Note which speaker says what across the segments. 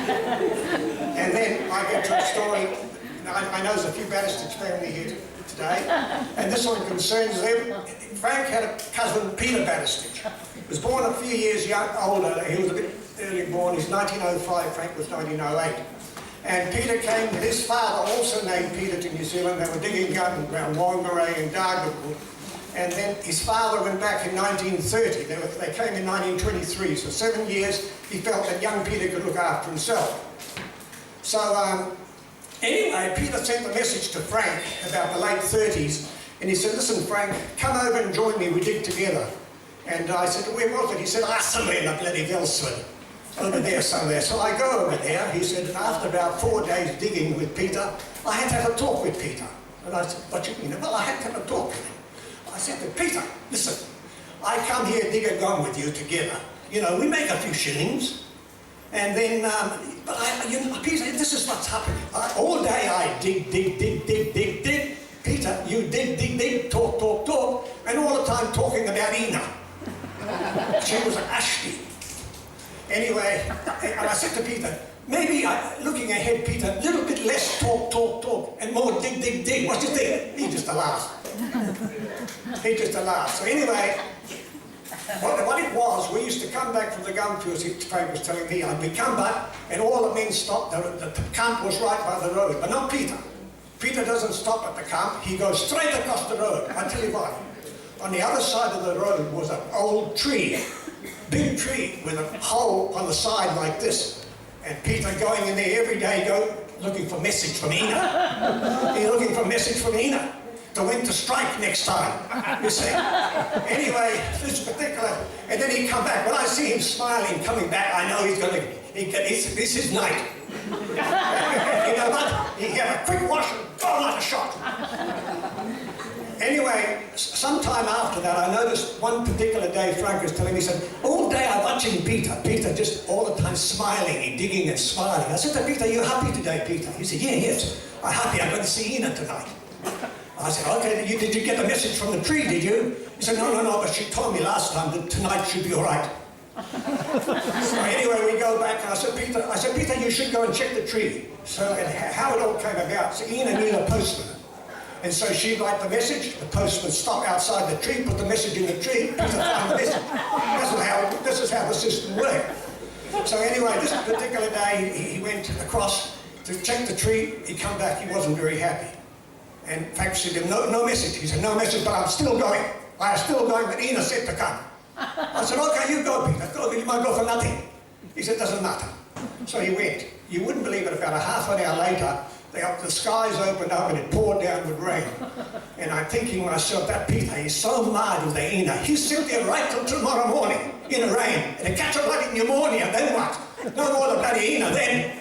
Speaker 1: And then I get to a story. I know there's a few Batistics family here today, and this one concerns them. Frank had a cousin, Peter Batistic. He was born a few years older. He was a bit early born. He's 1905, Frank was 1908. And Peter came with his father, also named Peter, to New Zealand. They were digging around Whangarei and Dargaville. And then his father went back in 1930. They came in 1923, so 7 years he felt that young Peter could look after himself. So anyway, Peter sent a message to Frank about the late 30s, and he said, listen Frank, come over and join me, we dig together. And I said, where was it? He said, somewhere in the bloody Velsford, over there somewhere. So I go over there. He said, and after about 4 days digging with Peter, I had to have a talk with Peter. And I said, what do you mean? Well, I had to have a talk with him. I said to Peter, listen, I come here dig a gong with you together. You know, we make a few shillings, and then, Peter, this is what's happening. All day I dig. Peter, you dig, talk, and all the time talking about Ina. She was an Ashby. Anyway, and I said to Peter, maybe, looking ahead, Peter, a little bit less talk, and more dig. What do you think? He just laughed. He just laughed. So anyway, what it was, we used to come back from the gum fields, Frank was telling me, we'd come back, and all the men stopped. The camp was right by the road, but not Peter. Peter doesn't stop at the camp, he goes straight across the road. I'll tell you why. On the other side of the road was an old tree, big tree with a hole on the side like this. And Peter going in there every day, looking for message from Ina. He's looking for message from Ina to when to strike next time, you see. Anyway, this particular, and then he'd come back. When I see him smiling, coming back, I know he's going to, this is his night. You know what? He'd have a quick wash and go like a shot. Anyway, sometime after that, I noticed one particular day, Frank was telling me, he said, all day I'm watching Peter just all the time smiling and digging and smiling. I said to Peter, are you happy today, Peter? He said, yes, I'm happy, I'm going to see Ina tonight. I said, okay, did you get the message from the tree, did you? He said, no, but she told me last time that tonight should be all right. So anyway, we go back, and I said, Peter, you should go and check the tree. So how it all came about, so Ina knew the postman. And so she'd write the message, the postman stopped outside the tree, put the message in the tree, Peter found the message. This is how the system worked. So anyway, this particular day, he went across to check the tree. He'd come back, he wasn't very happy. And Frank said to him, no message. He said, no message, but I'm still going. I'm still going, but Ina said to come. I said, okay, you go, Peter. Go, you might go for nothing. He said, doesn't matter. So he went. You wouldn't believe it, about a half an hour later, the skies opened up and it poured down with rain. And I'm thinking to myself, that Peter, he's so mad with the Ina. He's sit there right till tomorrow morning in the rain. And he'll catch a bloody pneumonia, then what? No more the bloody Ina then.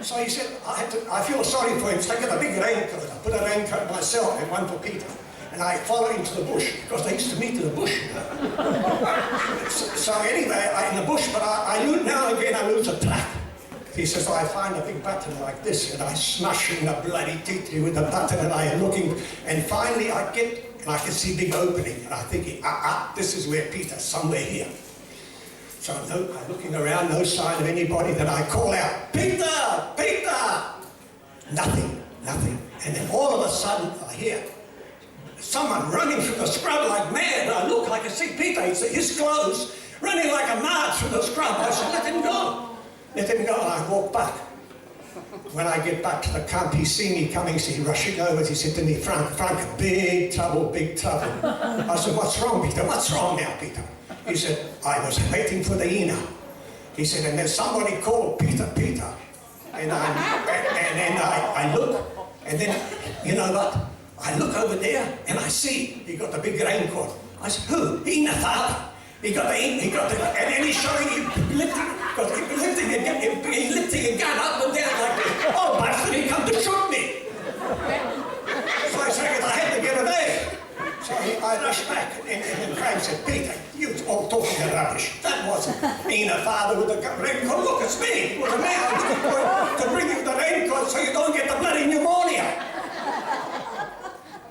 Speaker 1: So he said, I feel sorry for him, so I get a big raincoat. I put a raincoat myself and one for Peter. And I followed him to the bush, because they used to meet in the bush. You know? so anyway, in the bush, but now and again I lose a track. He says, I find a big button like this, and I smash in the bloody teeth with the button, and I am looking, and finally I can see a big opening, and I'm thinking, this is where Peter, somewhere here. So I'm looking around, no sign of anybody, then I call out, Peter! Nothing. And then all of a sudden I hear someone running through the scrub like mad. I look, I can see Peter, his clothes, running like a mad through the scrub. I said, let him go, and I walk back. When I get back to the camp, he see me coming, so he rushing over, he said to me, Frank, big trouble. I said, what's wrong, Peter? What's wrong now, Peter? He said, I was waiting for the Ina. He said, and then somebody called Peter. And then I look, and then, you know what? I look over there, and I see he got the big raincoat. I said, who? Ina father. He got the, and then he's showing him lifting a gun up and down like this. Oh, bastard, he come to shoot me. So I said, I had to get away. So I rushed back, and Frank said, Peter, you all talking rubbish. That wasn't Ina father with the raincoat. Look, it's me. It was a man looking for to bring you the raincoat so you don't get the bloody pneumonia.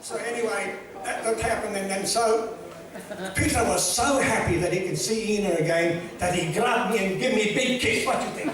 Speaker 1: So anyway, that happened, and then so Peter was so happy that he could see Ina again that he grabbed me and gave me a big kiss. What do you think?